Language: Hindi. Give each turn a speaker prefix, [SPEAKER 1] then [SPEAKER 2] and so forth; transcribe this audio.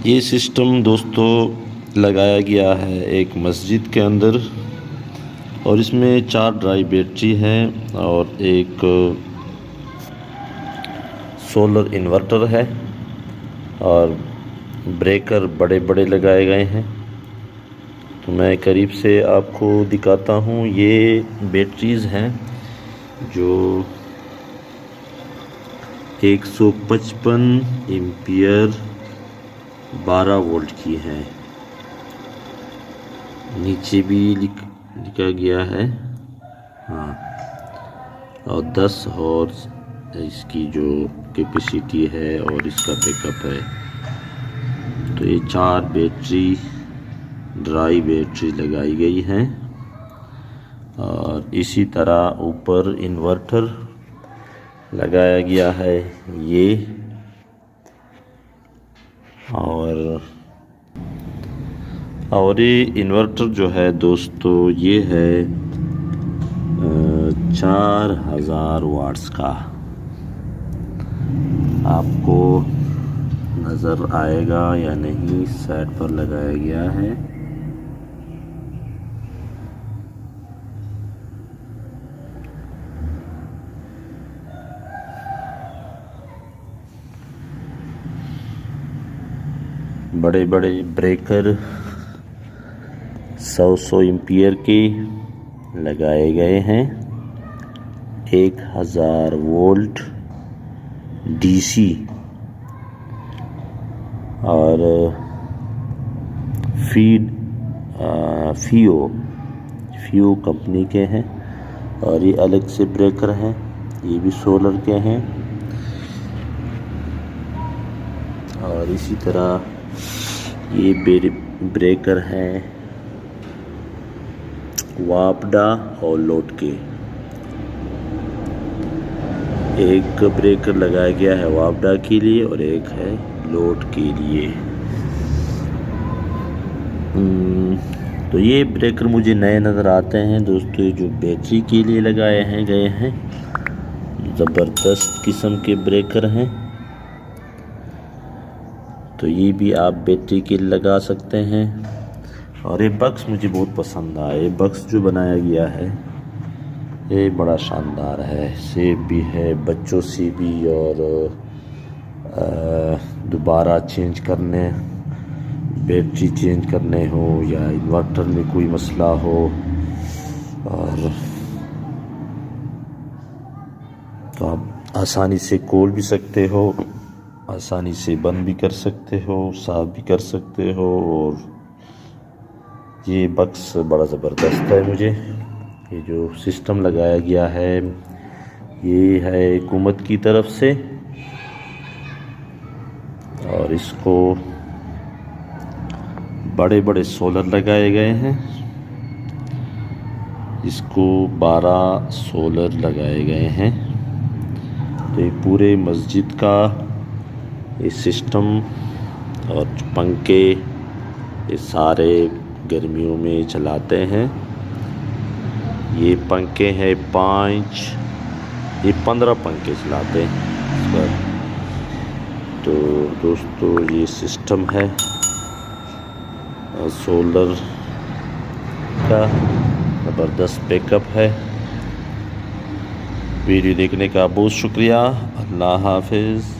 [SPEAKER 1] ये सिस्टम दोस्तों लगाया गया है एक मस्जिद के अंदर और इसमें 4 ड्राई बैटरी हैं और एक सोलर इन्वर्टर है और ब्रेकर बड़े बड़े लगाए गए हैं। तो मैं करीब से आपको दिखाता हूँ। ये बैटरीज़ हैं जो 155 एम्पियर 12 वोल्ट की है। नीचे भी लिखा गया है हाँ, और 10 हॉर्स इसकी जो कैपेसिटी है और इसका बैकअप है। तो ये 4 बैटरी ड्राई बैटरी लगाई गई हैं और इसी तरह ऊपर इन्वर्टर लगाया गया है ये। और ये इन्वर्टर जो है दोस्तों ये है 4000 वाट्स का। आपको नज़र आएगा या नहीं, साइड पर लगाया गया है। बड़े बड़े ब्रेकर 100 एम्पियर के लगाए गए हैं। 1000 वोल्ट डीसी और फियो कंपनी के हैं और ये अलग से ब्रेकर हैं, ये भी सोलर के हैं। और इसी तरह ये ब्रेकर हैं वापडा और लोड के। एक ब्रेकर लगाया गया है वापडा के लिए और एक है लोड के लिए। तो ये ब्रेकर मुझे नए नज़र आते हैं दोस्तों। जो बैटरी के लिए लगाए हैं गए हैं, ज़बरदस्त किस्म के ब्रेकर हैं। तो ये भी आप बैटरी के लगा सकते हैं। और ये बक्स मुझे बहुत पसंद आया। ये बक्स जो बनाया गया है ये बड़ा शानदार है। सेफ भी है बच्चों से भी, और दोबारा चेंज करने, बैटरी चेंज करने हो या इन्वर्टर में कोई मसला हो, और तो आप आसानी से खोल भी सकते हो, आसानी से बंद भी कर सकते हो, साफ भी कर सकते हो। और ये बक्स बड़ा ज़बरदस्त है। मुझे ये जो सिस्टम लगाया गया है ये है हुकूमत की तरफ से, और इसको बड़े बड़े सोलर लगाए गए हैं। इसको 12 सोलर लगाए गए हैं। तो ये पूरे मस्जिद का ये सिस्टम और पंखे ये सारे गर्मियों में चलाते हैं। ये पंखे हैं 5, ये 15 पंखे चलाते हैं इस पर। तो दोस्तों ये सिस्टम है सोलर का, ज़बरदस्त बैकअप है। वीडियो देखने का बहुत शुक्रिया। अल्लाह हाफिज़।